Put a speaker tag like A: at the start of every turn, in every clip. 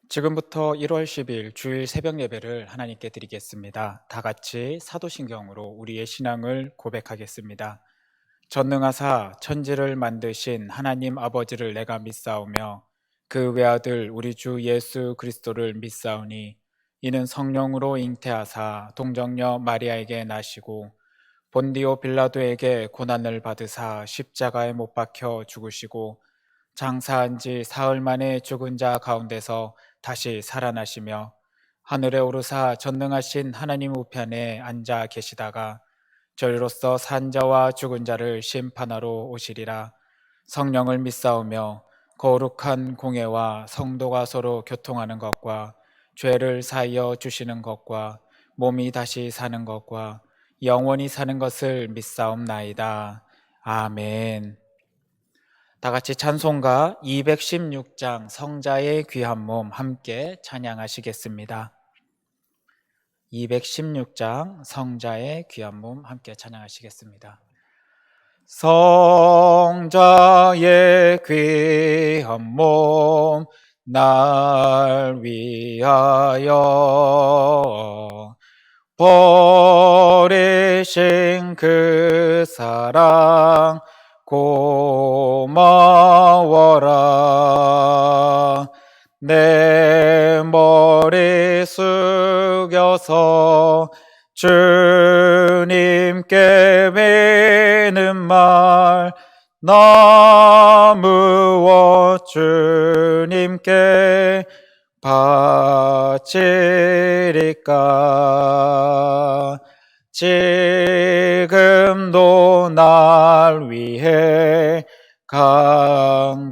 A: 지금부터 1월 10일 주일 새벽 예배를 하나님께 드리겠습니다. 다 같이 사도신경으로 우리의 신앙을 고백하겠습니다. 전능하사 천지를 만드신 하나님 아버지를 내가 믿사오며 그 외아들 우리 주 예수 그리스도를 믿사오니 이는 성령으로 잉태하사 동정녀 마리아에게 나시고 본디오 빌라도에게 고난을 받으사 십자가에 못 박혀 죽으시고 장사한 지 사흘 만에 죽은 자 가운데서 다시 살아나시며 하늘에 오르사 전능하신 하나님 우편에 앉아 계시다가 저리로서 산 자와 죽은 자를 심판하러 오시리라. 성령을 믿사오며 거룩한 공예와 성도가 서로 교통하는 것과 죄를 사하여 주시는 것과 몸이 다시 사는 것과 영원히 사는 것을 믿사옵나이다. 아멘. 다 같이 찬송가 216장 성자의 귀한 몸 함께 찬양하시겠습니다. 216장 성자의 귀한 몸 함께 찬양하시겠습니다. 성자의 귀한 몸 날 위하여 버리신 그 사랑 고마워라. 내 머리 숙여서 주님께 매는 말 나무어 주님께 바치리까. 지금도 날 위해 간구하심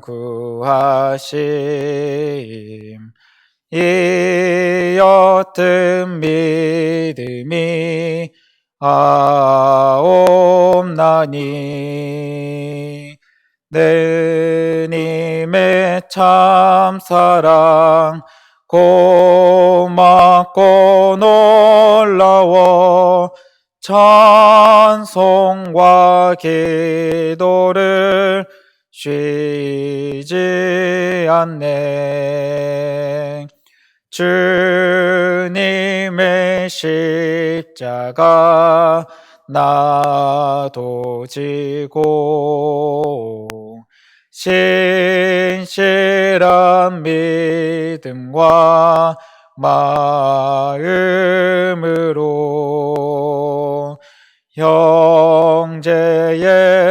A: 이 옅은 믿음이 아옵나니 내님의 참사랑 고맙고 놀라워 찬송과 기도를 쉬지 않네. 주님의 십자가 나도 지고 신실한 믿음과 마음으로 형제의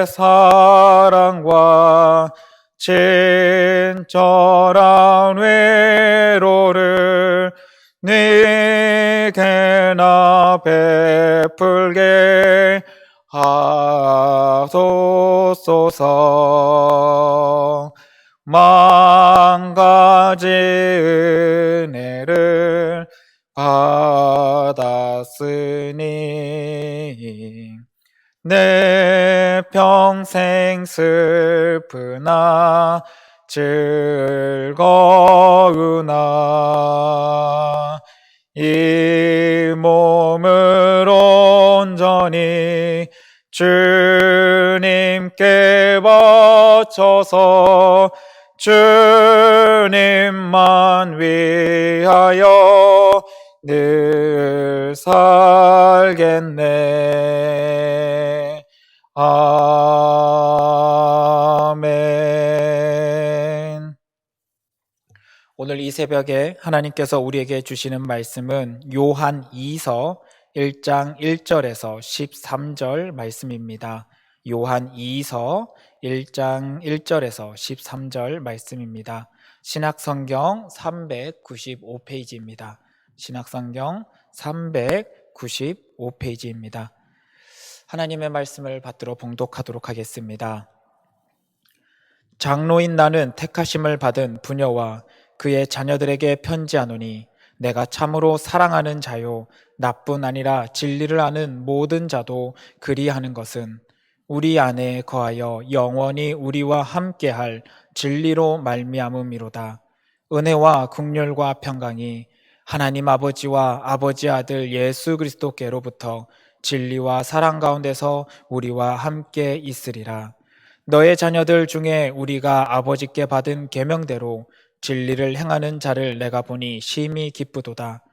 A: 사랑과 친절한 외로를 네게나 베풀게 하소서. 만 가지 은혜를 받았으니 내 평생 슬프나 즐거우나 이 몸을 온전히 주님께 바쳐서 주님만 위하여 늘 살겠네. 아멘. 오늘 이 새벽에 하나님께서 우리에게 주시는 말씀은 요한 2서 1장 1절에서 13절 말씀입니다. 요한 2서 1장 1절에서 13절 말씀입니다. 신약성경 395페이지입니다. 신약성경 395페이지입니다. 하나님의 말씀을 받들어 봉독하도록 하겠습니다. 장로인 나는 택하심을 받은 부녀와 그의 자녀들에게 편지하노니 내가 참으로 사랑하는 자요 나뿐 아니라 진리를 아는 모든 자도 그리하는 것은 우리 안에 거하여 영원히 우리와 함께할 진리로 말미암음이로다. 은혜와 긍휼과 평강이 하나님 아버지와 아버지 아들 예수 그리스도께로부터 진리와 사랑 가운데서 우리와 함께 있으리라. 너의 자녀들 중에 우리가 아버지께 받은 계명대로 진리를 행하는 자를 내가 보니 심히 기쁘도다.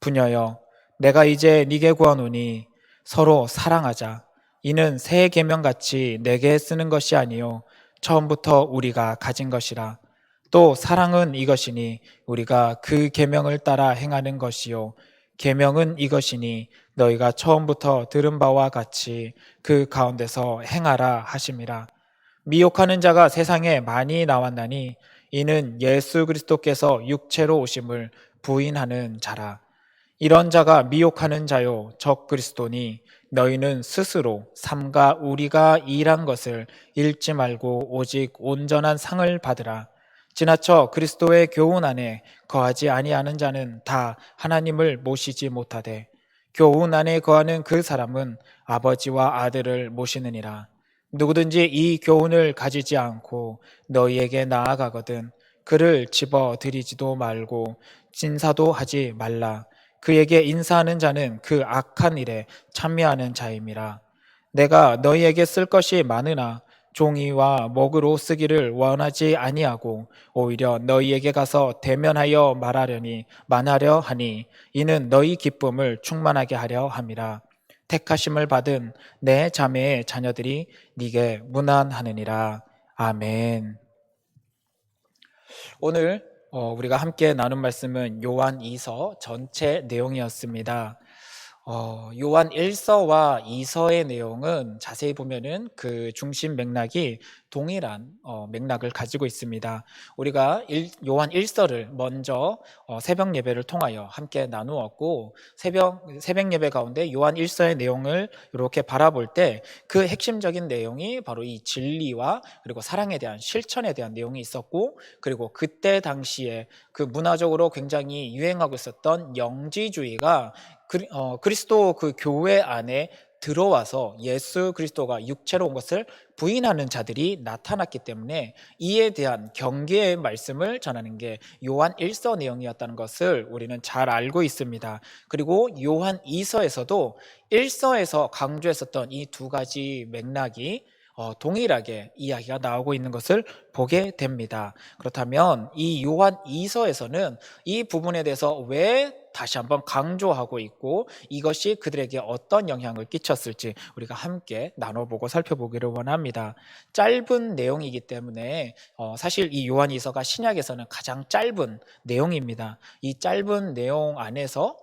A: 부녀여, 내가 이제 네게 구하노니 서로 사랑하자. 이는 새 계명같이 내게 쓰는 것이 아니요 처음부터 우리가 가진 것이라. 또 사랑은 이것이니 우리가 그 계명을 따라 행하는 것이요 계명은 이것이니 너희가 처음부터 들은 바와 같이 그 가운데서 행하라 하심이라. 미혹하는 자가 세상에 많이 나왔나니 이는 예수 그리스도께서 육체로 오심을 부인하는 자라. 이런 자가 미혹하는 자요 적 그리스도니 너희는 스스로 삼가 우리가 일한 것을 잃지 말고 오직 온전한 상을 받으라. 지나쳐 그리스도의 교훈 안에 거하지 아니하는 자는 다 하나님을 모시지 못하되 교훈 안에 거하는 그 사람은 아버지와 아들을 모시느니라. 누구든지 이 교훈을 가지지 않고 너희에게 나아가거든 그를 집어들이지도 말고 진사도 하지 말라. 그에게 인사하는 자는 그 악한 일에 참여하는 자임이라. 내가 너희에게 쓸 것이 많으나 종이와 먹으로 쓰기를 원하지 아니하고 오히려 너희에게 가서 대면하여 말하려 하니 이는 너희 기쁨을 충만하게 하려 함이라. 택하심을 받은 내 자매의 자녀들이 네게 문안하느니라. 아멘. 오늘 우리가 함께 나눈 말씀은 요한 2서 전체 내용이었습니다. 요한 1서와 2서의 내용은 자세히 보면은 그 중심 맥락이 동일한 맥락을 가지고 있습니다. 우리가 요한 1서를 먼저 새벽 예배를 통하여 함께 나누었고 새벽 예배 가운데 요한 1서의 내용을 이렇게 바라볼 때 그 핵심적인 내용이 바로 이 진리와 그리고 사랑에 대한 실천에 대한 내용이 있었고, 그리고 그때 당시에 그 문화적으로 굉장히 유행하고 있었던 영지주의가 그리스도 그 교회 안에 들어와서 예수 그리스도가 육체로 온 것을 부인하는 자들이 나타났기 때문에 이에 대한 경계의 말씀을 전하는 게 요한 1서 내용이었다는 것을 우리는 잘 알고 있습니다. 그리고 요한 2서에서도 1서에서 강조했었던 이 두 가지 맥락이 동일하게 이야기가 나오고 있는 것을 보게 됩니다. 그렇다면 이 요한 2서에서는 이 부분에 대해서 왜 다시 한번 강조하고 있고 이것이 그들에게 어떤 영향을 끼쳤을지 우리가 함께 나눠보고 살펴보기를 원합니다. 짧은 내용이기 때문에 사실 이 요한 2서가 신약에서는 가장 짧은 내용입니다. 이 짧은 내용 안에서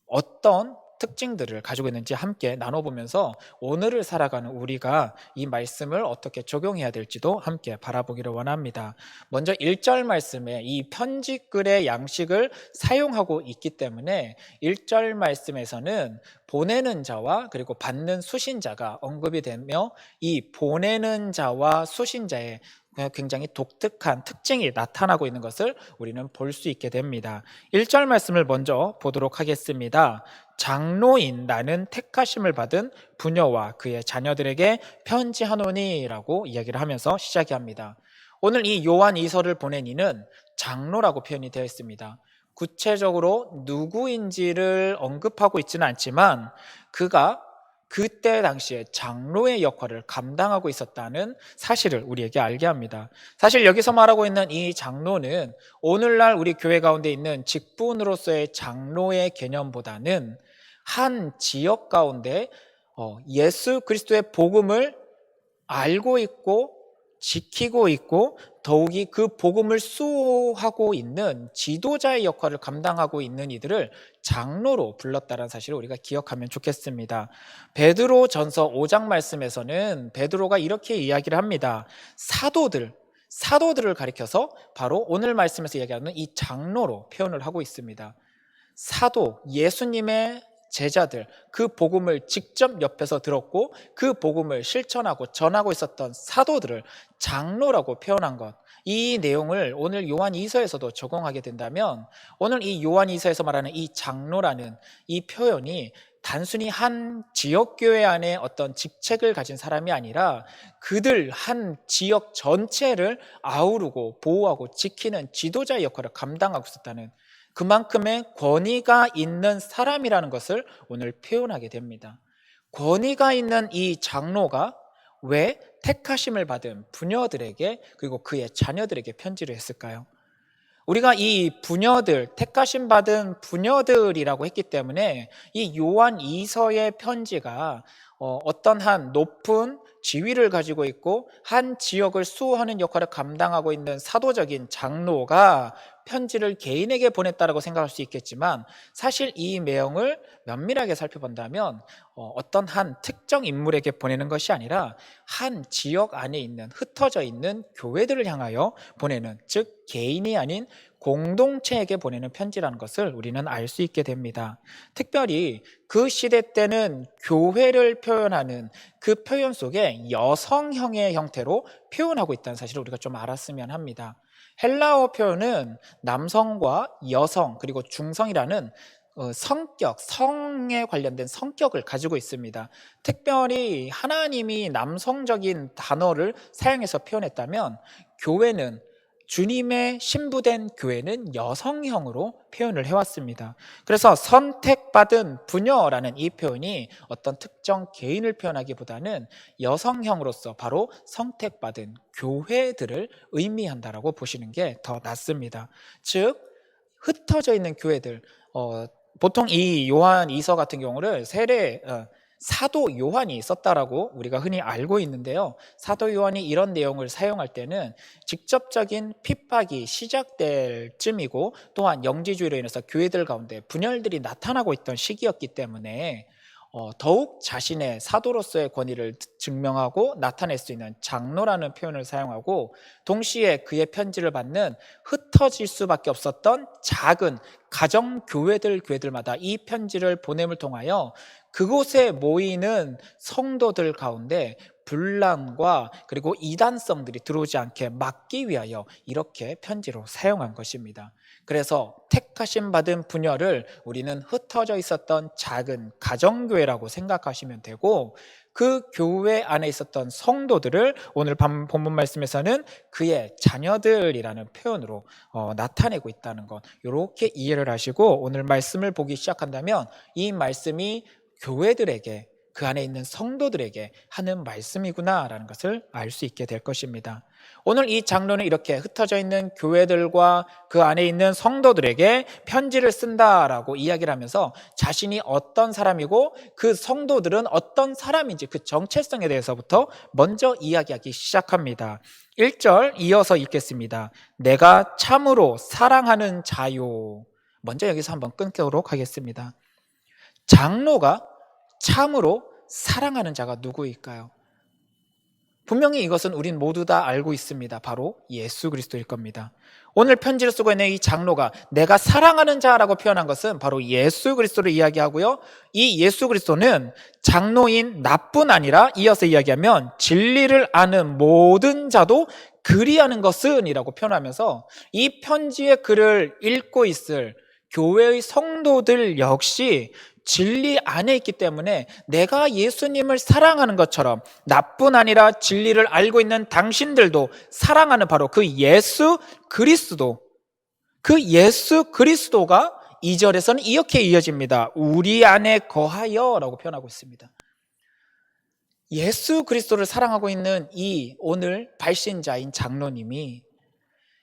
A: 어떤 특징들을 가지고 있는지 함께 나눠보면서 오늘을 살아가는 우리가 이 말씀을 어떻게 적용해야 될지도 함께 바라보기를 원합니다. 먼저 1절 말씀에 이 편지글의 양식을 사용하고 있기 때문에 1절 말씀에서는 보내는 자와 그리고 받는 수신자가 언급이 되며 이 보내는 자와 수신자의 굉장히 독특한 특징이 나타나고 있는 것을 우리는 볼 수 있게 됩니다. 1절 말씀을 먼저 보도록 하겠습니다. 장로인 나는 택하심을 받은 부녀와 그의 자녀들에게 편지하노니 라고 이야기를 하면서 시작이 합니다. 오늘 이 요한 2서를 보낸 이는 장로라고 표현이 되어 있습니다. 구체적으로 누구인지를 언급하고 있지는 않지만 그가 그때 당시에 장로의 역할을 감당하고 있었다는 사실을 우리에게 알게 합니다. 사실 여기서 말하고 있는 이 장로는 오늘날 우리 교회 가운데 있는 직분으로서의 장로의 개념보다는 한 지역 가운데 예수 그리스도의 복음을 알고 있고 지키고 있고 더욱이 그 복음을 수호하고 있는 지도자의 역할을 감당하고 있는 이들을 장로로 불렀다는 사실을 우리가 기억하면 좋겠습니다. 베드로 전서 5장 말씀에서는 베드로가 이렇게 이야기를 합니다. 사도들을 가리켜서 바로 오늘 말씀에서 이야기하는 이 장로로 표현을 하고 있습니다. 사도, 예수님의 제자들, 그 복음을 직접 옆에서 들었고 그 복음을 실천하고 전하고 있었던 사도들을 장로라고 표현한 것, 이 내용을 오늘 요한 2서에서도 적용하게 된다면 오늘 이 요한 2서에서 말하는 이 장로라는 이 표현이 단순히 한 지역교회 안에 어떤 직책을 가진 사람이 아니라 그들 한 지역 전체를 아우르고 보호하고 지키는 지도자의 역할을 감당하고 있었다는, 그만큼의 권위가 있는 사람이라는 것을 오늘 표현하게 됩니다. 권위가 있는 이 장로가 왜 택하심을 받은 부녀들에게 그리고 그의 자녀들에게 편지를 했을까요? 우리가 이 부녀들, 택하심 받은 부녀들이라고 했기 때문에 이 요한 이서의 편지가 어떤 한 높은 지위를 가지고 있고 한 지역을 수호하는 역할을 감당하고 있는 사도적인 장로가 편지를 개인에게 보냈다라고 생각할 수 있겠지만, 사실 이 내용을 면밀하게 살펴본다면 어떤 한 특정 인물에게 보내는 것이 아니라 한 지역 안에 있는, 흩어져 있는 교회들을 향하여 보내는, 즉 개인이 아닌 공동체에게 보내는 편지라는 것을 우리는 알 수 있게 됩니다. 특별히 그 시대 때는 교회를 표현하는 그 표현 속에 여성형의 형태로 표현하고 있다는 사실을 우리가 좀 알았으면 합니다. 헬라어 표현은 남성과 여성 그리고 중성이라는 성격, 성에 관련된 성격을 가지고 있습니다. 특별히 하나님이 남성적인 단어를 사용해서 표현했다면, 교회는, 주님의 신부된 교회는 여성형으로 표현을 해왔습니다. 그래서 선택받은 부녀라는 이 표현이 어떤 특정 개인을 표현하기보다는 여성형으로서 바로 선택받은 교회들을 의미한다라고 보시는 게 더 낫습니다. 즉, 흩어져 있는 교회들, 보통 이 요한 이서 같은 경우를 사도 요한이 썼다라고 우리가 흔히 알고 있는데요. 사도 요한이 이런 내용을 사용할 때는 직접적인 핍박이 시작될 쯤이고, 또한 영지주의로 인해서 교회들 가운데 분열들이 나타나고 있던 시기였기 때문에 더욱 자신의 사도로서의 권위를 증명하고 나타낼 수 있는 장로라는 표현을 사용하고, 동시에 그의 편지를 받는 흩어질 수밖에 없었던 작은 가정 교회들마다 이 편지를 보냄을 통하여 그곳에 모이는 성도들 가운데 분란과 그리고 이단성들이 들어오지 않게 막기 위하여 이렇게 편지로 사용한 것입니다. 그래서 택하심 받은 부녀를 우리는 흩어져 있었던 작은 가정교회라고 생각하시면 되고, 그 교회 안에 있었던 성도들을 오늘 본문 말씀에서는 그의 자녀들이라는 표현으로 나타내고 있다는 것, 이렇게 이해를 하시고 오늘 말씀을 보기 시작한다면 이 말씀이 교회들에게, 그 안에 있는 성도들에게 하는 말씀이구나라는 것을 알 수 있게 될 것입니다. 오늘 이 장로는 이렇게 흩어져 있는 교회들과 그 안에 있는 성도들에게 편지를 쓴다라고 이야기를 하면서 자신이 어떤 사람이고 그 성도들은 어떤 사람인지 그 정체성에 대해서부터 먼저 이야기하기 시작합니다. 1절 이어서 읽겠습니다. 내가 참으로 사랑하는 자요. 먼저 여기서 한번 끊도록 하겠습니다. 장로가 참으로 사랑하는 자가 누구일까요? 분명히 이것은 우린 모두 다 알고 있습니다. 바로 예수 그리스도일 겁니다. 오늘 편지를 쓰고 있는 이 장로가 내가 사랑하는 자라고 표현한 것은 바로 예수 그리스도를 이야기하고요. 이 예수 그리스도는 장로인 나뿐 아니라 이어서 이야기하면 진리를 아는 모든 자도 그리하는 것은 이라고 표현하면서 이 편지의 글을 읽고 있을 교회의 성도들 역시 진리 안에 있기 때문에 내가 예수님을 사랑하는 것처럼 나뿐 아니라 진리를 알고 있는 당신들도 사랑하는 바로 그 예수 그리스도, 그 예수 그리스도가 2절에서는 이렇게 이어집니다. 우리 안에 거하여 라고 표현하고 있습니다. 예수 그리스도를 사랑하고 있는 이 오늘 발신자인 장로님이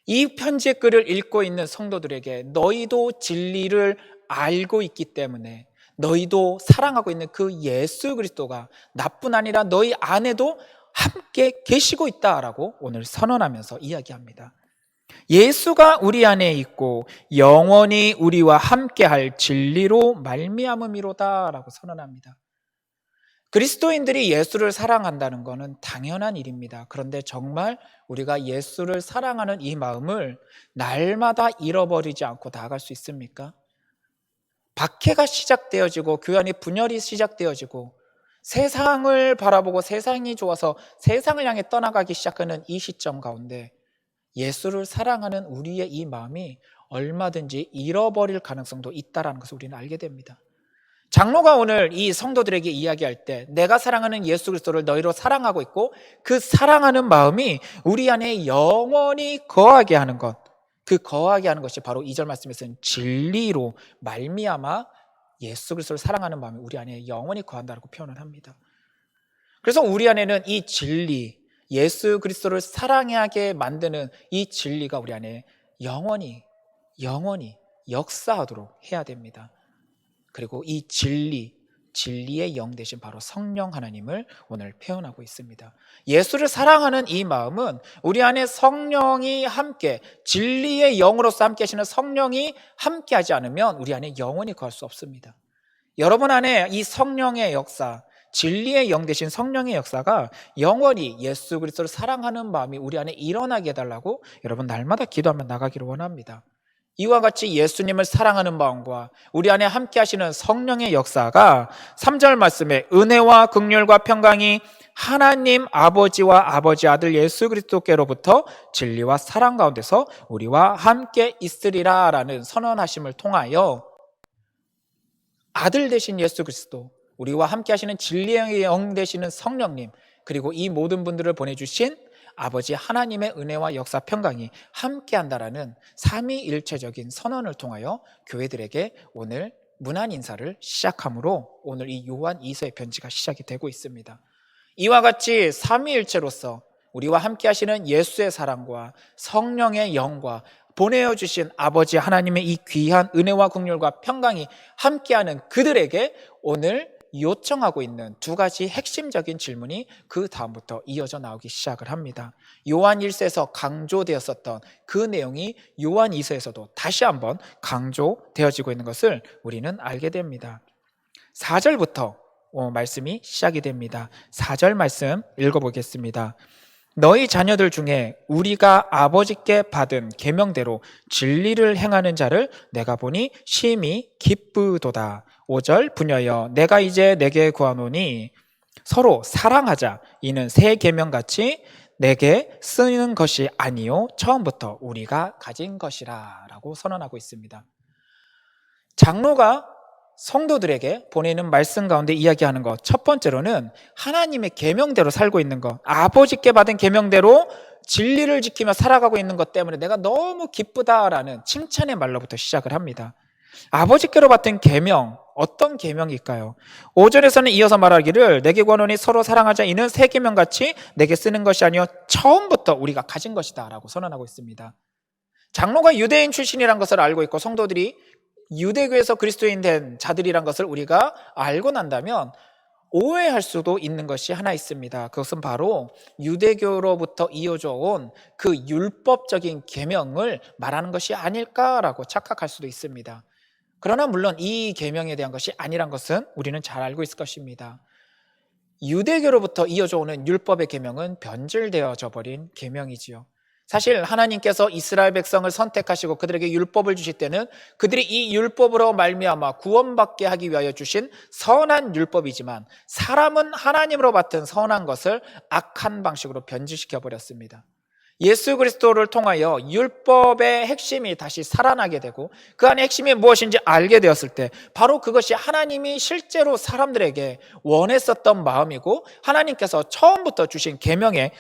A: 이 편지의 글을 읽고 있는 성도들에게 너희도 진리를 알고 있기 때문에 너희도 사랑하고 있는 그 예수 그리스도가 나뿐 아니라 너희 안에도 함께 계시고 있다라고 오늘 선언하면서 이야기합니다. 예수가 우리 안에 있고 영원히 우리와 함께할 진리로 말미암음이로다라고 선언합니다. 그리스도인들이 예수를 사랑한다는 것은 당연한 일입니다. 그런데 정말 우리가 예수를 사랑하는 이 마음을 날마다 잃어버리지 않고 나아갈 수 있습니까? 박해가 시작되어지고 교회 안에 분열이 시작되어지고 세상을 바라보고 세상이 좋아서 세상을 향해 떠나가기 시작하는 이 시점 가운데 예수를 사랑하는 우리의 이 마음이 얼마든지 잃어버릴 가능성도 있다는 것을 우리는 알게 됩니다. 장로가 오늘 이 성도들에게 이야기할 때 내가 사랑하는 예수 그리스도를 너희로 사랑하고 있고 그 사랑하는 마음이 우리 안에 영원히 거하게 하는 것, 그 거하게 하는 것이 바로 2절 말씀에서는 진리로 말미암아 예수 그리스도를 사랑하는 마음이 우리 안에 영원히 거한다고 표현을 합니다. 그래서 우리 안에는 이 진리, 예수 그리스도를 사랑하게 만드는 이 진리가 우리 안에 영원히 영원히 역사하도록 해야 됩니다. 그리고 이 진리의 영 되신 바로 성령 하나님을 오늘 표현하고 있습니다. 예수를 사랑하는 이 마음은 우리 안에 성령이 함께, 진리의 영으로서 함께 하시는 성령이 함께 하지 않으면 우리 안에 영원히 거할 수 없습니다. 여러분 안에 이 성령의 역사, 진리의 영 되신 성령의 역사가 영원히 예수 그리스도를 사랑하는 마음이 우리 안에 일어나게 해달라고 여러분 날마다 기도하며 나가기를 원합니다. 이와 같이 예수님을 사랑하는 마음과 우리 안에 함께 하시는 성령의 역사가 3절 말씀에 은혜와 긍휼과 평강이 하나님 아버지와 아버지 아들 예수 그리스도께로부터 진리와 사랑 가운데서 우리와 함께 있으리라 라는 선언하심을 통하여 아들 되신 예수 그리스도, 우리와 함께 하시는 진리의 영 되시는 성령님, 그리고 이 모든 분들을 보내주신 아버지 하나님의 은혜와 역사 평강이 함께한다라는 삼위일체적인 선언을 통하여 교회들에게 오늘 문안 인사를 시작함으로 오늘 이 요한 2서의 편지가 시작이 되고 있습니다. 이와 같이 삼위일체로서 우리와 함께 하시는 예수의 사랑과 성령의 영과 보내어주신 아버지 하나님의 이 귀한 은혜와 긍휼과 평강이 함께하는 그들에게 오늘 요청하고 있는 두 가지 핵심적인 질문이 그 다음부터 이어져 나오기 시작을 합니다. 요한 1서에서 강조되었었던 그 내용이 요한 2서에서도 다시 한번 강조되어지고 있는 것을 우리는 알게 됩니다. 4절부터 말씀이 시작이 됩니다. 4절 말씀 읽어보겠습니다. 너희 자녀들 중에 우리가 아버지께 받은 계명대로 진리를 행하는 자를 내가 보니 심히 기쁘도다. 5절 부녀여 내가 이제 내게 구하노니 서로 사랑하자. 이는 새 계명같이 내게 쓰는 것이 아니요 처음부터 우리가 가진 것이라 라고 선언하고 있습니다. 장로가 성도들에게 보내는 말씀 가운데 이야기하는 것, 첫 번째로는 하나님의 계명대로 살고 있는 것, 아버지께 받은 계명대로 진리를 지키며 살아가고 있는 것 때문에 내가 너무 기쁘다라는 칭찬의 말로부터 시작을 합니다. 아버지께로 받은 계명, 어떤 계명일까요? 5절에서는 이어서 말하기를 내게 구하노니 서로 사랑하자. 이는 새 계명같이 내게 쓰는 것이 아니요 처음부터 우리가 가진 것이다 라고 선언하고 있습니다. 장로가 유대인 출신이라는 것을 알고 있고 성도들이 유대교에서 그리스도인 된 자들이란 것을 우리가 알고 난다면 오해할 수도 있는 것이 하나 있습니다. 그것은 바로 유대교로부터 이어져 온 그 율법적인 계명을 말하는 것이 아닐까라고 착각할 수도 있습니다. 그러나 물론 이 계명에 대한 것이 아니란 것은 우리는 잘 알고 있을 것입니다. 유대교로부터 이어져 오는 율법의 계명은 변질되어져 버린 계명이지요. 사실 하나님께서 이스라엘 백성을 선택하시고 그들에게 율법을 주실 때는 그들이 이 율법으로 말미암아 구원받게 하기 위하여 주신 선한 율법이지만 사람은 하나님으로 받은 선한 것을 악한 방식으로 변질시켜 버렸습니다. 예수 그리스도를 통하여 율법의 핵심이 다시 살아나게 되고 그 안에 핵심이 무엇인지 알게 되었을 때 바로 그것이 하나님이 실제로 사람들에게 원했었던 마음이고 하나님께서 처음부터 주신 계명의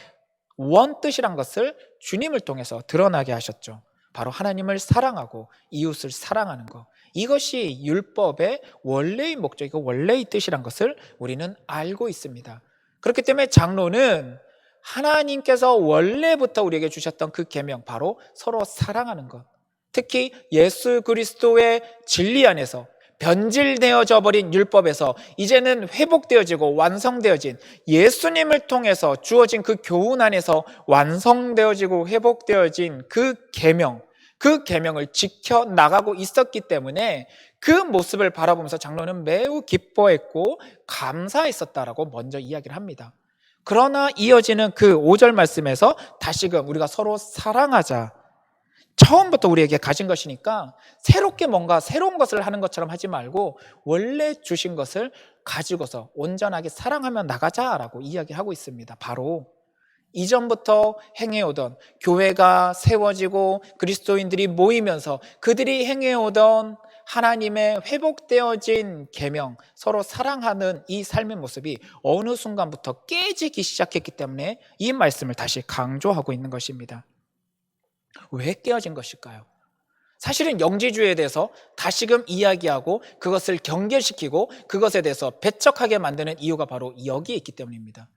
A: 원뜻이란 것을 주님을 통해서 드러나게 하셨죠. 바로 하나님을 사랑하고 이웃을 사랑하는 것, 이것이 율법의 원래의 목적이고 원래의 뜻이란 것을 우리는 알고 있습니다. 그렇기 때문에 장로는 하나님께서 원래부터 우리에게 주셨던 그 계명, 바로 서로 사랑하는 것, 특히 예수 그리스도의 진리 안에서 변질되어져 버린 율법에서 이제는 회복되어지고 완성되어진 예수님을 통해서 주어진 그 교훈 안에서 완성되어지고 회복되어진 그 계명, 그 계명을 지켜나가고 있었기 때문에 그 모습을 바라보면서 장로는 매우 기뻐했고 감사했었다라고 먼저 이야기를 합니다. 그러나 이어지는 그 5절 말씀에서 다시금 우리가 서로 사랑하자. 처음부터 우리에게 가진 것이니까 새롭게 뭔가 새로운 것을 하는 것처럼 하지 말고 원래 주신 것을 가지고서 온전하게 사랑하며 나가자라고 이야기하고 있습니다. 바로 이전부터 행해오던, 교회가 세워지고 그리스도인들이 모이면서 그들이 행해오던 하나님의 회복되어진 계명, 서로 사랑하는 이 삶의 모습이 어느 순간부터 깨지기 시작했기 때문에 이 말씀을 다시 강조하고 있는 것입니다. 왜 깨어진 것일까요? 사실은 영지주의에 대해서 다시금 이야기하고 그것을 경계시키고 그것에 대해서 배척하게 만드는 이유가 바로 여기에 있기 때문입니다.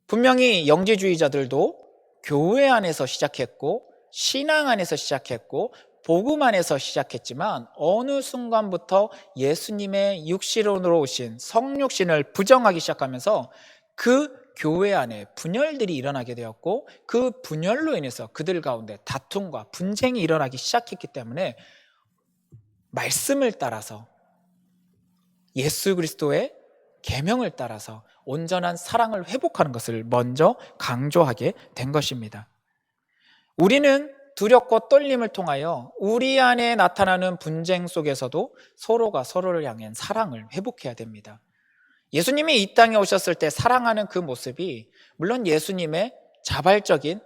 A: 분명히 영지주의자들도 교회 안에서 시작했고 신앙 안에서 시작했고 복음 안에서 시작했지만 어느 순간부터 예수님의 육신으로 오신 성육신을 부정하기 시작하면서 그 교회 안에 분열들이 일어나게 되었고 그 분열로 인해서 그들 가운데 다툼과 분쟁이 일어나기 시작했기 때문에 말씀을 따라서 예수 그리스도의 계명을 따라서 온전한 사랑을 회복하는 것을 먼저 강조하게 된 것입니다. 우리는 두렵고 떨림을 통하여 우리 안에 나타나는 분쟁 속에서도 서로가 서로를 향한 사랑을 회복해야 됩니다. 예수님이 이 땅에 오셨을 때 사랑하는 그 모습이 물론 예수님의 자발적인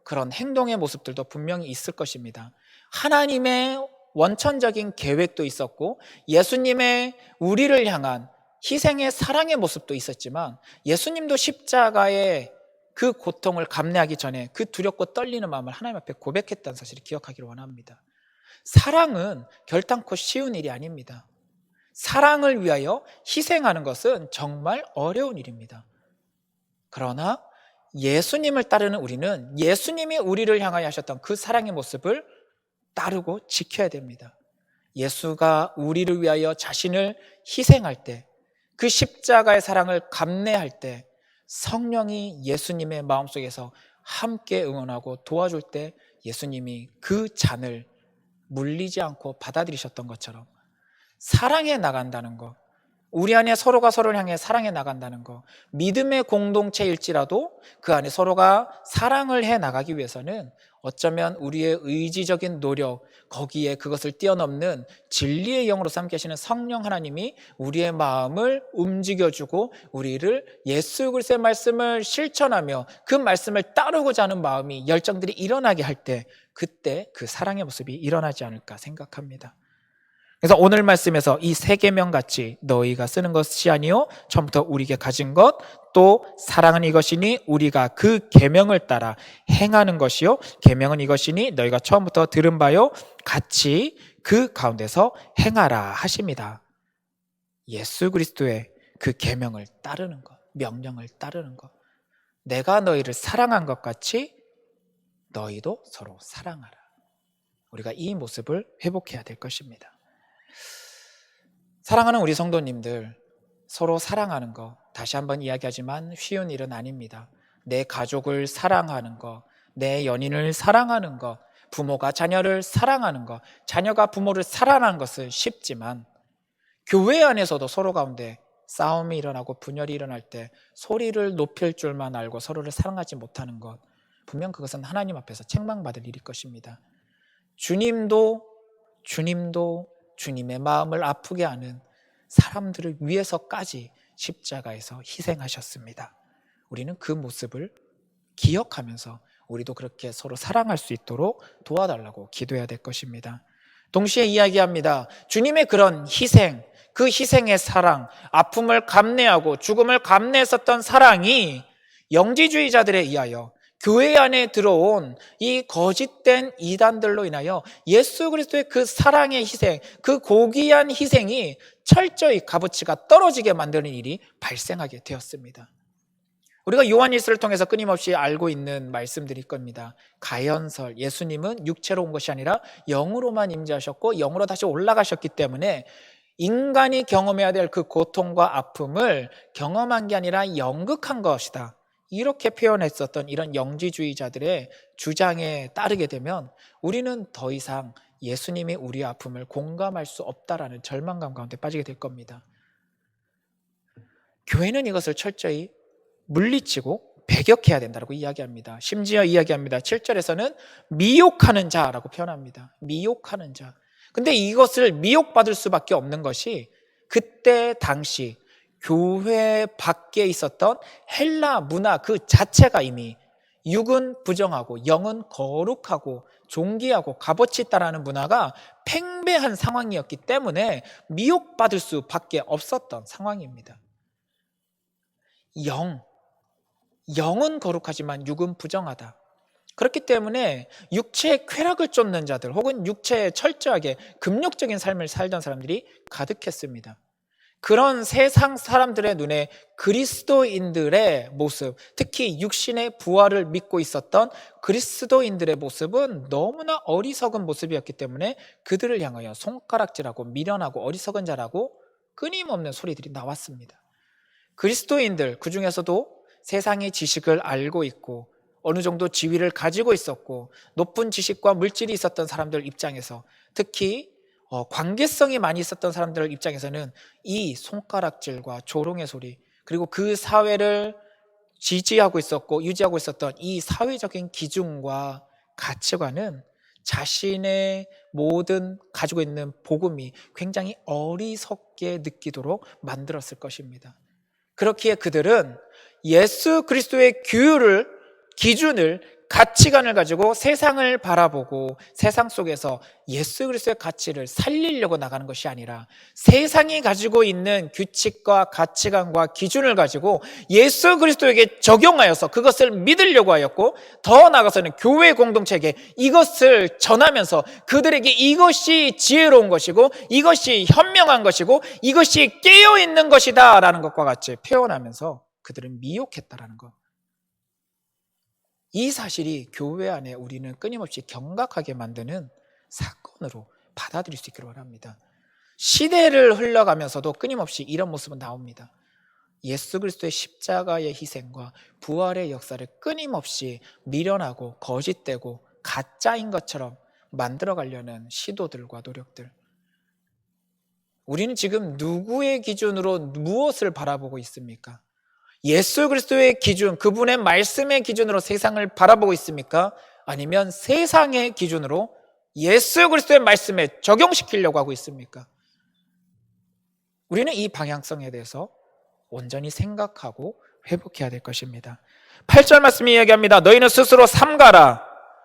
A: 그런 행동의 모습들도 분명히 있을 것입니다. 하나님의 원천적인 계획도 있었고 예수님의 우리를 향한 희생의 사랑의 모습도 있었지만 예수님도 십자가의 그 고통을 감내하기 전에 그 두렵고 떨리는 마음을 하나님 앞에 고백했다는 사실을 기억하기를 원합니다. 사랑은 결단코 쉬운 일이 아닙니다. 사랑을 위하여 희생하는 것은 정말 어려운 일입니다. 그러나 예수님을 따르는 우리는 예수님이 우리를 향하여 하셨던 그 사랑의 모습을 따르고 지켜야 됩니다. 예수가 우리를 위하여 자신을 희생할 때, 그 십자가의 사랑을 감내할 때 성령이 예수님의 마음속에서 함께 응원하고 도와줄 때 예수님이 그 잔을 물리지 않고 받아들이셨던 것처럼 사랑해 나간다는 것, 우리 안에 서로가 서로를 향해 사랑해 나간다는 것, 믿음의 공동체일지라도 그 안에 서로가 사랑을 해 나가기 위해서는 어쩌면 우리의 의지적인 노력, 거기에 그것을 뛰어넘는 진리의 영으로 함께 하시는 성령 하나님이 우리의 마음을 움직여주고 우리를 예수 그리스도의 말씀을 실천하며 그 말씀을 따르고자 하는 마음이 열정들이 일어나게 할 때 그때 그 사랑의 모습이 일어나지 않을까 생각합니다. 그래서 오늘 말씀에서 이 세 계명 같이 너희가 쓰는 것이 아니요 처음부터 우리에게 가진 것 또 사랑은 이것이니 우리가 그 계명을 따라 행하는 것이요 계명은 이것이니 너희가 처음부터 들은 바요 같이 그 가운데서 행하라 하십니다. 예수 그리스도의 그 계명을 따르는 것, 명령을 따르는 것, 내가 너희를 사랑한 것 같이 너희도 서로 사랑하라. 우리가 이 모습을 회복해야 될 것입니다. 사랑하는 우리 성도님들, 서로 사랑하는 거 다시 한번 이야기하지만 쉬운 일은 아닙니다. 내 가족을 사랑하는 거, 내 연인을 사랑하는 거, 부모가 자녀를 사랑하는 거, 자녀가 부모를 사랑하는 것은 쉽지만 교회 안에서도 서로 가운데 싸움이 일어나고 분열이 일어날 때 소리를 높일 줄만 알고 서로를 사랑하지 못하는 것, 분명 그것은 하나님 앞에서 책망받을 일일 것입니다. 주님도 주님의 마음을 아프게 하는 사람들을 위해서까지 십자가에서 희생하셨습니다. 우리는 그 모습을 기억하면서 우리도 그렇게 서로 사랑할 수 있도록 도와달라고 기도해야 될 것입니다. 동시에 이야기합니다. 주님의 그런 희생, 그 희생의 사랑, 아픔을 감내하고 죽음을 감내했었던 사랑이 영지주의자들에 의하여 교회 안에 들어온 이 거짓된 이단들로 인하여 예수 그리스도의 그 사랑의 희생, 그 고귀한 희생이 철저히 값어치가 떨어지게 만드는 일이 발생하게 되었습니다. 우리가 요한일서를 통해서 끊임없이 알고 있는 말씀들일 겁니다. 가연설, 예수님은 육체로 온 것이 아니라 영으로만 임재하셨고 영으로 다시 올라가셨기 때문에 인간이 경험해야 될 그 고통과 아픔을 경험한 게 아니라 연극한 것이다. 이렇게 표현했었던 이런 영지주의자들의 주장에 따르게 되면 우리는 더 이상 예수님이 우리의 아픔을 공감할 수 없다라는 절망감 가운데 빠지게 될 겁니다. 교회는 이것을 철저히 물리치고 배격해야 된다고 이야기합니다. 심지어 이야기합니다. 7절에서는 미혹하는 자라고 표현합니다. 미혹하는 자. 근데 이것을 미혹받을 수밖에 없는 것이 그때 당시 교회 밖에 있었던 헬라 문화 그 자체가 이미 육은 부정하고 영은 거룩하고 존귀하고 값어치 있다라는 문화가 팽배한 상황이었기 때문에 미혹받을 수밖에 없었던 상황입니다. 영은 거룩하지만 육은 부정하다. 그렇기 때문에 육체의 쾌락을 쫓는 자들 혹은 육체에 철저하게 금욕적인 삶을 살던 사람들이 가득했습니다. 그런 세상 사람들의 눈에 그리스도인들의 모습, 특히 육신의 부활을 믿고 있었던 그리스도인들의 모습은 너무나 어리석은 모습이었기 때문에 그들을 향하여 손가락질하고 미련하고 어리석은 자라고 끊임없는 소리들이 나왔습니다. 그리스도인들, 그 중에서도 세상의 지식을 알고 있고 어느 정도 지위를 가지고 있었고 높은 지식과 물질이 있었던 사람들 입장에서, 특히 관계성이 많이 있었던 사람들 입장에서는 이 손가락질과 조롱의 소리, 그리고 그 사회를 지지하고 있었고 유지하고 있었던 이 사회적인 기준과 가치관은 자신의 모든 가지고 있는 복음이 굉장히 어리석게 느끼도록 만들었을 것입니다. 그렇기에 그들은 예수 그리스도의 규율을, 기준을, 가치관을 가지고 세상을 바라보고 세상 속에서 예수 그리스도의 가치를 살리려고 나가는 것이 아니라 세상이 가지고 있는 규칙과 가치관과 기준을 가지고 예수 그리스도에게 적용하여서 그것을 믿으려고 하였고, 더 나아가서는 교회 공동체에게 이것을 전하면서 그들에게 이것이 지혜로운 것이고 이것이 현명한 것이고 이것이 깨어있는 것이다 라는 것과 같이 표현하면서 그들은 미혹했다라는 것. 이 사실이 교회 안에 우리는 끊임없이 경각하게 만드는 사건으로 받아들일 수 있기를 원합니다. 시대를 흘러가면서도 끊임없이 이런 모습은 나옵니다. 예수 그리스도의 십자가의 희생과 부활의 역사를 끊임없이 미련하고 거짓되고 가짜인 것처럼 만들어가려는 시도들과 노력들. 우리는 지금 누구의 기준으로 무엇을 바라보고 있습니까? 예수 그리스도의 기준, 그분의 말씀의 기준으로 세상을 바라보고 있습니까? 아니면 세상의 기준으로 예수 그리스도의 말씀에 적용시키려고 하고 있습니까? 우리는 이 방향성에 대해서 온전히 생각하고 회복해야 될 것입니다. 8절 말씀이 이야기합니다. 너희는 스스로 삼가라.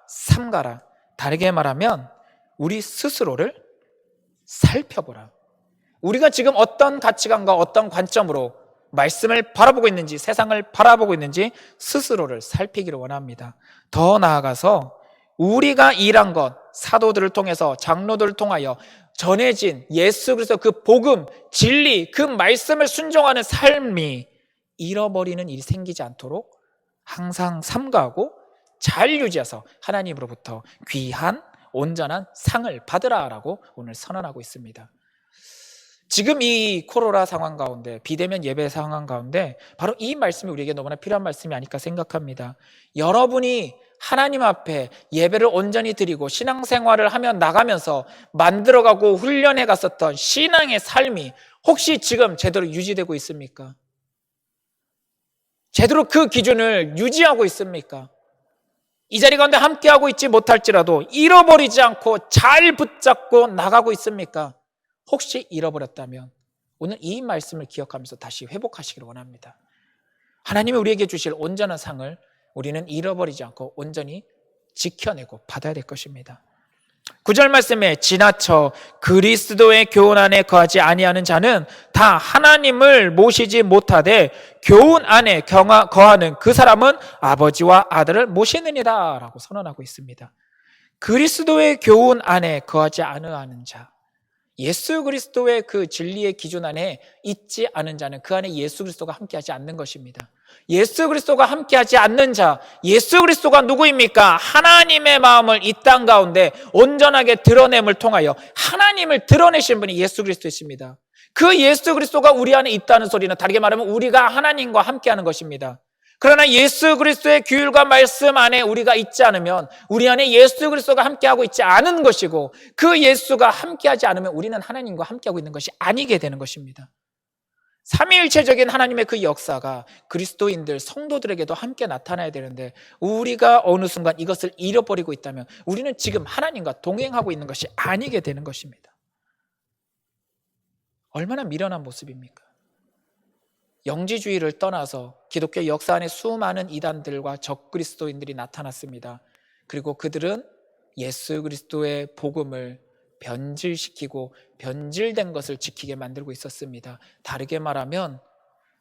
A: 삼가라. 다르게 말하면 우리 스스로를 살펴보라. 우리가 지금 어떤 가치관과 어떤 관점으로 말씀을 바라보고 있는지, 세상을 바라보고 있는지 스스로를 살피기를 원합니다. 더 나아가서 우리가 일한 것, 사도들을 통해서, 장로들을 통하여 전해진 예수 그리스도 그 복음, 진리, 그 말씀을 순종하는 삶이 잃어버리는 일이 생기지 않도록 항상 삼가하고 잘 유지해서 하나님으로부터 귀한 온전한 상을 받으라라고 오늘 선언하고 있습니다. 지금 이 코로나 상황 가운데, 비대면 예배 상황 가운데 바로 이 말씀이 우리에게 너무나 필요한 말씀이 아닐까 생각합니다. 여러분이 하나님 앞에 예배를 온전히 드리고 신앙생활을 하며 나가면서 만들어가고 훈련해 갔었던 신앙의 삶이 혹시 지금 제대로 유지되고 있습니까? 제대로 그 기준을 유지하고 있습니까? 이 자리 가운데 함께하고 있지 못할지라도 잃어버리지 않고 잘 붙잡고 나가고 있습니까? 혹시 잃어버렸다면 오늘 이 말씀을 기억하면서 다시 회복하시기를 원합니다. 하나님이 우리에게 주실 온전한 상을 우리는 잃어버리지 않고 온전히 지켜내고 받아야 될 것입니다. 9절 말씀에 지나쳐 그리스도의 교훈 안에 거하지 아니하는 자는 다 하나님을 모시지 못하되 교훈 안에 거하는 그 사람은 아버지와 아들을 모시느니라 라고 선언하고 있습니다. 그리스도의 교훈 안에 거하지 아니하는 자, 예수 그리스도의 그 진리의 기준 안에 있지 않은 자는 그 안에 예수 그리스도가 함께하지 않는 것입니다. 예수 그리스도가 함께하지 않는 자, 예수 그리스도가 누구입니까? 하나님의 마음을 이 땅 가운데 온전하게 드러냄을 통하여 하나님을 드러내신 분이 예수 그리스도이십니다. 그 예수 그리스도가 우리 안에 있다는 소리는 다르게 말하면 우리가 하나님과 함께하는 것입니다. 그러나 예수 그리스도의 규율과 말씀 안에 우리가 있지 않으면 우리 안에 예수 그리스도가 함께하고 있지 않은 것이고, 그 예수가 함께하지 않으면 우리는 하나님과 함께하고 있는 것이 아니게 되는 것입니다. 삼위일체적인 하나님의 그 역사가 그리스도인들, 성도들에게도 함께 나타나야 되는데 우리가 어느 순간 이것을 잃어버리고 있다면 우리는 지금 하나님과 동행하고 있는 것이 아니게 되는 것입니다. 얼마나 미련한 모습입니까? 영지주의를 떠나서 기독교 역사 안에 수많은 이단들과 적그리스도인들이 나타났습니다. 그리고 그들은 예수 그리스도의 복음을 변질시키고 변질된 것을 지키게 만들고 있었습니다. 다르게 말하면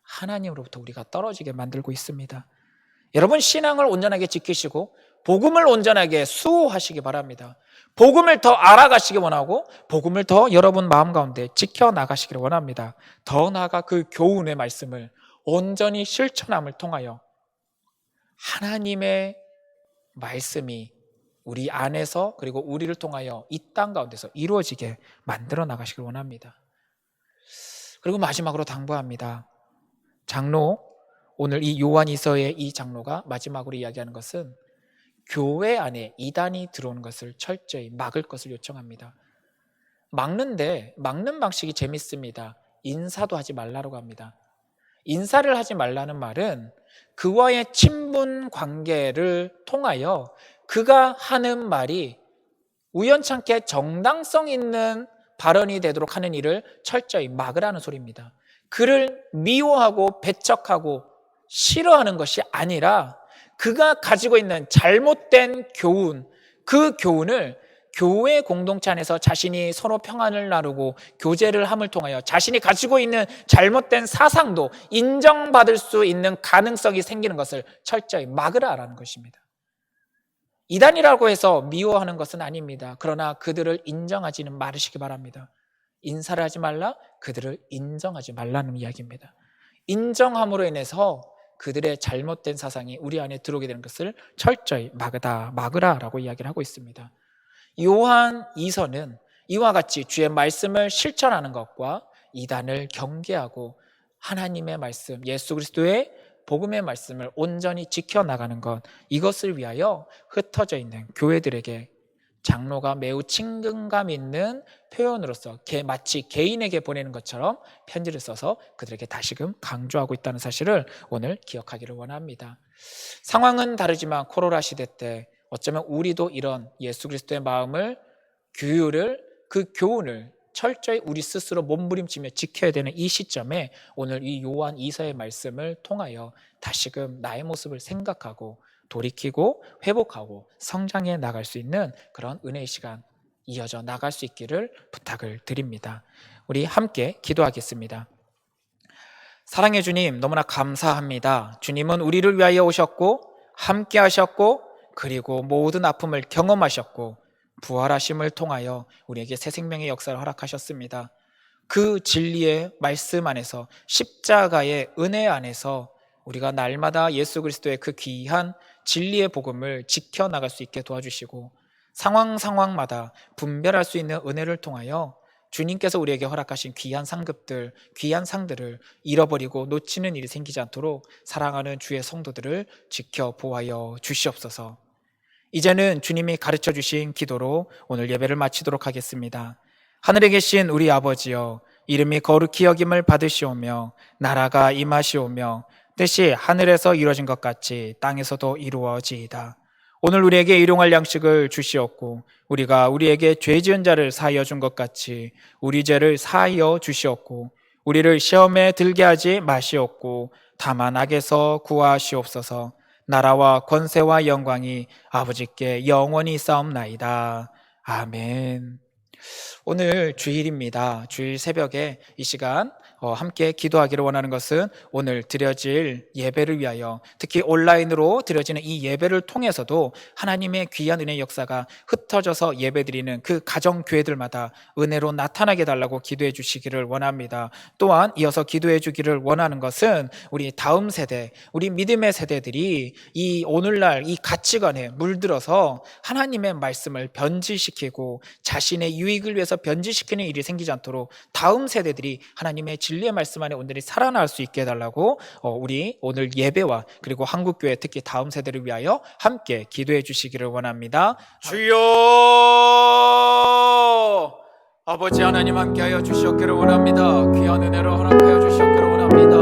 A: 하나님으로부터 우리가 떨어지게 만들고 있습니다. 여러분, 신앙을 온전하게 지키시고 복음을 온전하게 수호하시기 바랍니다. 복음을 더 알아가시기 원하고 복음을 더 여러분 마음 가운데 지켜나가시기를 원합니다. 더 나아가 그 교훈의 말씀을 온전히 실천함을 통하여 하나님의 말씀이 우리 안에서 그리고 우리를 통하여 이 땅 가운데서 이루어지게 만들어 나가시길 원합니다. 그리고 마지막으로 당부합니다. 장로, 오늘 이 요한 이서의 이 장로가 마지막으로 이야기하는 것은 교회 안에 이단이 들어오는 것을 철저히 막을 것을 요청합니다. 막는 방식이 재밌습니다. 인사도 하지 말라고 합니다. 인사를 하지 말라는 말은 그와의 친분 관계를 통하여 그가 하는 말이 우연찮게 정당성 있는 발언이 되도록 하는 일을 철저히 막으라는 소리입니다. 그를 미워하고 배척하고 싫어하는 것이 아니라 그가 가지고 있는 잘못된 교훈, 그 교훈을 교회 공동체 안에서 자신이 서로 평안을 나누고 교제를 함을 통하여 자신이 가지고 있는 잘못된 사상도 인정받을 수 있는 가능성이 생기는 것을 철저히 막으라라는 것입니다. 이단이라고 해서 미워하는 것은 아닙니다. 그러나 그들을 인정하지는 말으시기 바랍니다. 인사를 하지 말라, 그들을 인정하지 말라는 이야기입니다. 인정함으로 인해서 그들의 잘못된 사상이 우리 안에 들어오게 되는 것을 철저히 막으라라고 이야기를 하고 있습니다. 요한 2서는 이와 같이 주의 말씀을 실천하는 것과 이단을 경계하고 하나님의 말씀, 예수 그리스도의 복음의 말씀을 온전히 지켜나가는 것, 이것을 위하여 흩어져 있는 교회들에게 장로가 매우 친근감 있는 표현으로서 마치 개인에게 보내는 것처럼 편지를 써서 그들에게 다시금 강조하고 있다는 사실을 오늘 기억하기를 원합니다. 상황은 다르지만 코로나 시대 때 어쩌면 우리도 이런 예수 그리스도의 마음을, 그 교훈을 철저히 우리 스스로 몸부림치며 지켜야 되는 이 시점에 오늘 이 요한 2서의 말씀을 통하여 다시금 나의 모습을 생각하고 돌이키고 회복하고 성장해 나갈 수 있는 그런 은혜의 시간 이어져 나갈 수 있기를 부탁을 드립니다. 우리 함께 기도하겠습니다. 사랑해 주님, 너무나 감사합니다. 주님은 우리를 위하여 오셨고 함께 하셨고 그리고 모든 아픔을 경험하셨고 부활하심을 통하여 우리에게 새 생명의 역사를 허락하셨습니다. 그 진리의 말씀 안에서, 십자가의 은혜 안에서 우리가 날마다 예수 그리스도의 그 귀한 진리의 복음을 지켜나갈 수 있게 도와주시고 상황마다 분별할 수 있는 은혜를 통하여 주님께서 우리에게 허락하신 귀한 상급들, 귀한 상들을 잃어버리고 놓치는 일이 생기지 않도록 사랑하는 주의 성도들을 지켜보아여 주시옵소서. 이제는 주님이 가르쳐 주신 기도로 오늘 예배를 마치도록 하겠습니다. 하늘에 계신 우리 아버지여, 이름이 거룩히 여김을 받으시오며 나라가 임하시오며 뜻이 하늘에서 이루어진 것 같이 땅에서도 이루어지이다. 오늘 우리에게 일용할 양식을 주시옵고 우리가 우리에게 죄 지은 자를 사하여 준 것 같이 우리 죄를 사하여 주시옵고 우리를 시험에 들게 하지 마시옵고 다만 악에서 구하시옵소서. 나라와 권세와 영광이 아버지께 영원히 싸움나이다. 아멘. 오늘 주일입니다. 주일 새벽에 이 시간 함께 기도하기를 원하는 것은 오늘 드려질 예배를 위하여, 특히 온라인으로 드려지는 이 예배를 통해서도 하나님의 귀한 은혜의 역사가 흩어져서 예배드리는 그 가정교회들마다 은혜로 나타나게 달라고 기도해 주시기를 원합니다. 또한 이어서 기도해 주기를 원하는 것은 우리 다음 세대, 우리 믿음의 세대들이 이 오늘날 이 가치관에 물들어서 하나님의 말씀을 변질시키고 자신의 유익을 위해서 변질시키는 일이 생기지 않도록 다음 세대들이 하나님의 진리의 말씀 안에 온전히 살아날 수 있게 해달라고 우리 오늘 예배와 그리고 한국교회 특히 다음 세대를 위하여 함께 기도해 주시기를 원합니다. 주여, 아버지 하나님 함께하여 주시옵기를 원합니다. 귀한 은혜로 허락하여 주시옵기를 원합니다.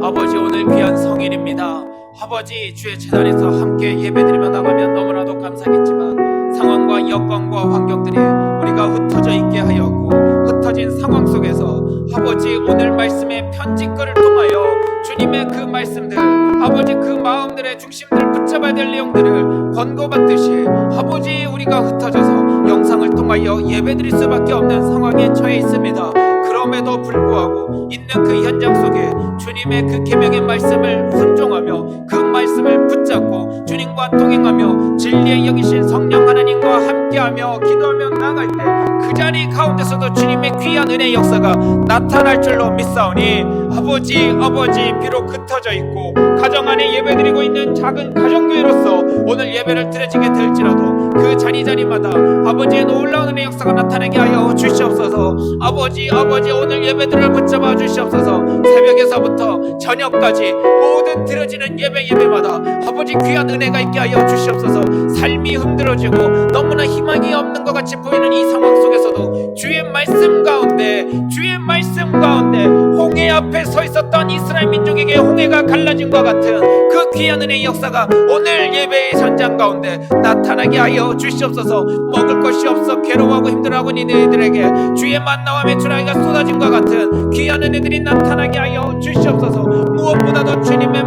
A: 아버지, 오늘 귀한 성인입니다. 아버지, 주의 제단에서 함께 예배드리며 나가면 너무나도 감사하겠지만 상황과 여건과 환경들이 우리가 흩어져 있게 하였고 흩어진 상황 속에서 아버지, 오늘 말씀의 편집글을 통하여 주님의 그 말씀들, 아버지 그 마음들의 중심들을 붙잡아야 될 내용들을 권고받듯이 아버지 우리가 흩어져서 영상을 통하여 예배드릴 수밖에 없는 상황에 처해 있습니다. 싸움에도 불구하고 있는 그 현장 속에 주님의 그 계명의 말씀을 순종하며 그 말씀을 붙잡고 주님과 동행하며 진리의 영이신 성령 하나님과 함께하며 기도하며 나아갈 때 그 자리 가운데서도 주님의 귀한 은혜의 역사가 나타날 줄로 믿사오니 아버지 비록 흩어져 있고 가정 안에 예배드리고 있는 작은 가정교회로서 오늘 예배를 드려지게 될지라도 그 자리자리마다 아버지의 놀라운 은혜의 역사가 나타나게 하여 주시옵소서. 아버지 오늘 예배들을 붙잡아 주시옵소서. 새벽에서부터 저녁까지 모든 드려지는 예배마다 아버지 귀한 은혜가 있게 하여 주시옵소서. 삶이 흔들어지고 너무나 희망이 없는 것 같이 보이는 이 상황 속에서도 주의 말씀 가운데 홍해 앞에 서 있었던 이스라엘 민족에게 홍해가 갈라진 것 같은 그 귀한 은혜의 역사가 오늘 예배의 현장 가운데 나타나게 하여 주시옵소서. 먹을 것이 없어 괴로워하고 힘들어하고 이들에게 주의 만나와 메추라기가 쏟아진 것 같은 귀한 은혜들이 나타나게 하여 주시옵소서. 무엇보다도 주님의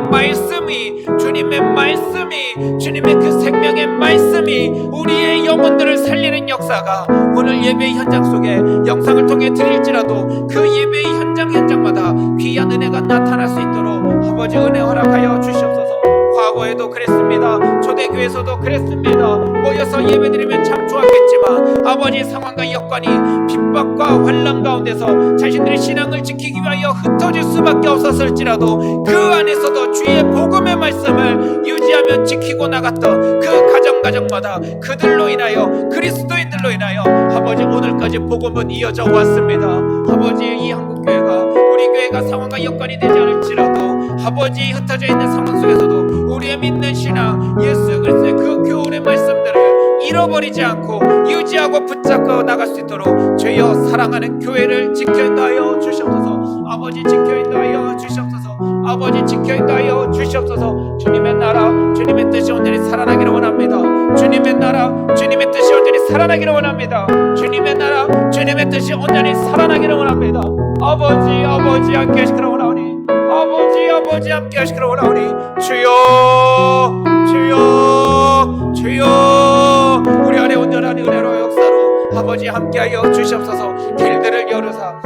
A: 그 생명의 말씀이 우리의 영혼들을 살리는 역사가 오늘 예배의 현장 속에 영상을 통해 드릴지라도 그 예배의 현장마다 귀한 은혜가 나타날 수 있도록 아버지 은혜 허락하여 주시옵소서. 과거에도 그랬습니다. 초대교회에서도 그랬습니다. 모여서 예배드리면 참 좋았겠지만 아버지 상황과 여건이 핍박과 환난 가운데서 자신들의 신앙을 지키기 위하여 흩어질 수밖에 없었을지라도 그 안에서도 주의 복음의 말씀을 유지하며 지키고 나갔던 그 가정마다 그들로 인하여 그리스도인들로 인하여 아버지 오늘까지 복음은 이어져 왔습니다. 아버지 이 한국교회가 우리 교회가 상황과 여건이 되지 않을지라도 아버지 흩어져 있는 상황 속에서도 우리의 믿는 신앙 예수 그리스도의 그 교훈의 말씀들을 잃어버리지 않고 유지하고 붙잡고 나갈 수 있도록 주여 사랑하는 교회를 지켜인도하여 주시옵소서. 아버지 지켜인도하여 주시옵소서. 아버지 지켜인도하여 주시옵소서. 주님의 나라 주님의 뜻이 온전히 살아나기를 원합니다. 주님의 나라 주님의 뜻이 온전히 살아나기를 원합니다. 주님의 나라 주님의 뜻이 온전히 살아나기를 원합니다. 아버지 함께 하시기를 원하오니 아버지 함께 하시기를 원하오니 주여 우리 안에 온전한 은혜로 역사로 아버지 함께하여 주시옵소서. 길들을 열으사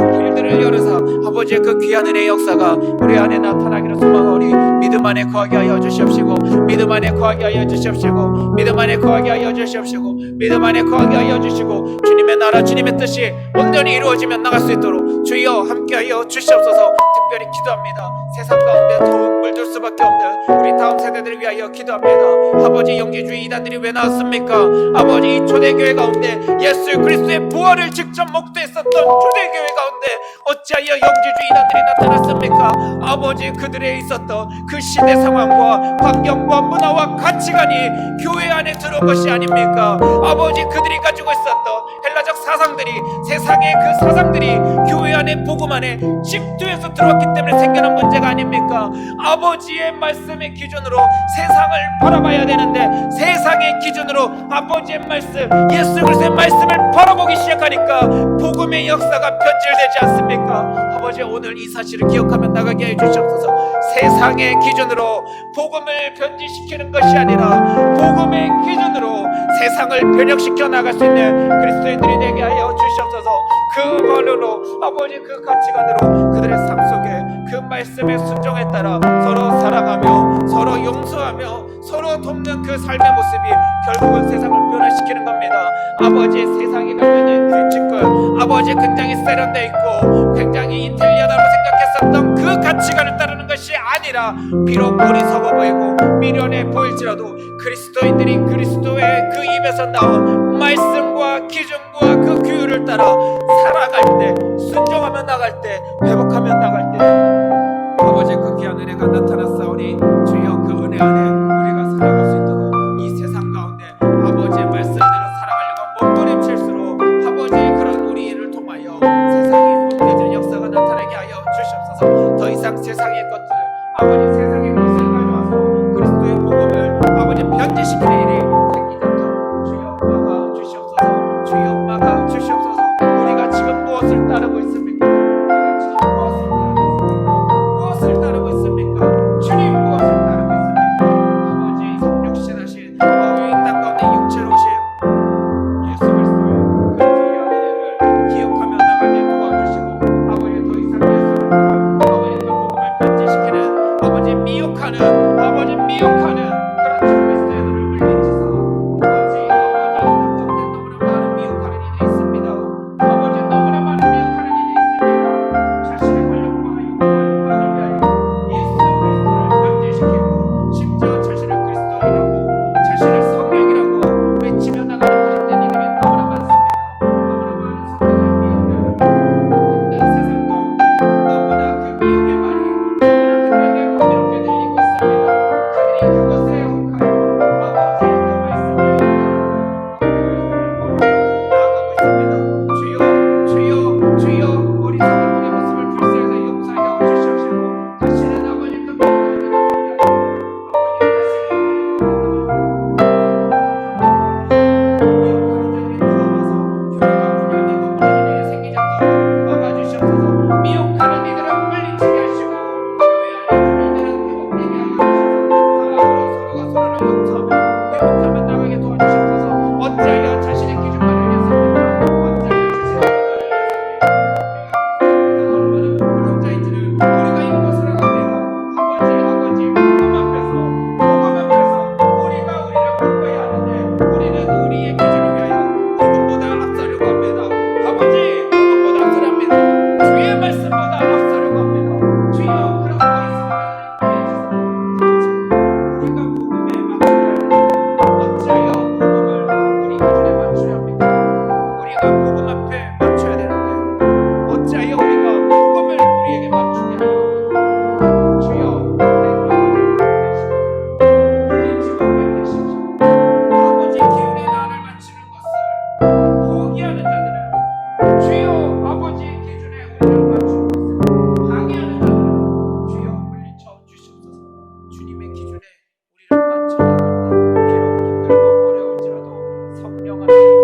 A: 아버지의 그 귀한 은혜의 역사가 우리 안에 나타나기를 소망하오니 믿음 안에 거하게 하여 주시옵시고 믿음 안에 거하게 하여 주시옵시고 믿음 안에 거하게 하여 주시옵시고 믿음 안에 거하게 하여 주시고 주님의 나라 주님의 뜻이 온전히 이루어지면 나갈 수 있도록 주여 함께하여 주시옵소서. 특별히 기도합니다. 세상 가운데 더욱 물들 수밖에 없는 우리 다음 세대들을 위하여 기도합니다. 아버지 영지주의 이단들이 왜 나왔습니까? 아버지 이 초대교회 가운데 예수 그리스도의 부활을 직접 목도했었던 초대교회 가운데 어찌하여 영지주의 이단들이 나타났습니까? 아버지 그들에 있었던 그 시대 상황과 환경과 문화와 가치관이 교회 안에 들어온 것이 아닙니까? 아버지 그들이 가지고 있었던 헬라적 사상들이 세상의 그 사상들이 교회 안에 복음 안에 침투해서 들어왔기 때문에 생겨난 문제가 아닙니까? 아버지의 말씀의 기준으로 세상을 바라봐야 되는데 세상의 기준으로 아버지의 말씀 예수 그리스도의 말씀을 바라보기 시작하니까 복음의 역사가 변질되지 않습니까? 아버지 오늘 이 사실을 기억하며 나가게 해 주시옵소서. 세상의 기준으로 복음을 변질시키는 것이 아니라 복음의 기준으로 세상을 변혁시켜 나갈 수 있는 그리스도인들이 되게 하여 주시옵소서. 그 말로 아버지 그 가치관으로 그들의 삶 속에 그 말씀의 순종에 따라 서로 사랑하며 서로 용서하며 서로 돕는 그 삶의 모습이 결국은 세상을 변화시키는 겁니다. 아버지 세상에 가면은 규칙과 아버지 굉장히 세련돼 있고 굉장히 인텔리하다고 생각했었던 그 가치관을 따르는 것이 아니라 비록 어리석어 보이고 미련해 보일지라도 그리스도인들이 그리스도의 그 입에서 나온 말씀과 기준과 그 규율을 따라 살아갈 때 순종하며 나갈 때 회복하며 나갈 때 아버지 그 귀한 은혜가 나타났사오니 주여 그 은혜 안에 우리가 살아갈 수 있도록 이 세상 가운데 아버지의 말씀대로 살아가려고 몸부림칠수록 아버지 그런 우리를 통하여 세상이 흩어지는 역사가 나타나게 하여 주시옵소서. 더 이상 세상의 것들을 아버지 세상의 것을 가져와서 그리스도의 복음을 아버지 변질시키는 일이 생기지 않도록 주여 막아 주시옵소서. 주여 막아 주시옵소서. 우리가 지금 무엇을 따르고 있습니까? 무엇을 따르고 있습니까? 주님 무엇을 따르고 있습니까? 성령 안에